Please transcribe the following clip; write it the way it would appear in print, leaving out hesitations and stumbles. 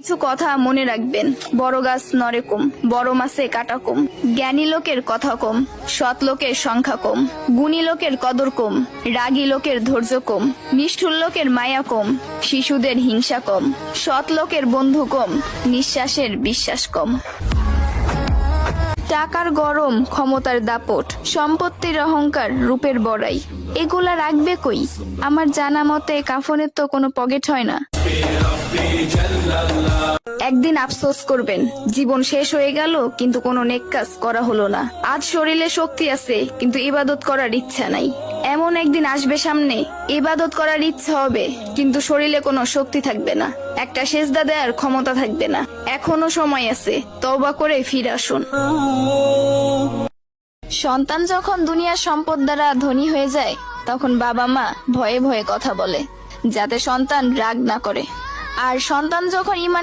কিছু কথা মনে রাখবেন, বড় গাছ নড়ে কম, বড় মাছে কাটা কম, জ্ঞানী লোকের কথা কম, সৎ লোকের সংখ্যা কম, গুণী লোকের কদর কম, রাগী লোকের ধৈর্য কম, নিষ্ঠুর লোকের মায়া কম, শিশুদের হিংসা কম, সৎ লোকের বন্ধু কম, নিঃশ্বাসের বিশ্বাস কম। টাকার গরম, ক্ষমতার দাপট, সম্পত্তির অহংকার, রূপের বড়াই, এগুলা রাখবে কই? আমার জানা মতে কাফনের তো কোনো পকেট হয় না। একদিন আফসোস করবেন, জীবন শেষ হয়ে গেল কিন্তু কোনো নেক কাজ করা হলো না। আজ শরীরে শক্তি আছে কিন্তু ইবাদত করার ইচ্ছা নাই। এমন একদিন আসবে সামনে, ইবাদত করার ইচ্ছা হবে কিন্তু শরীরে কোনো শক্তি থাকবে না, একটা সেজদা দেওয়ার ক্ষমতা থাকবে না। এখনো সময় আছে, তওবা করে ফিরে আসুন। সন্তান যখন দুনিয়ার সম্পদ দ্বারা ধনী হয়ে যায়, তখন বাবা মা ভয়ে ভয়ে কথা বলে যাতে সন্তান রাগ না করে। আর সন্তান যখন ইমানের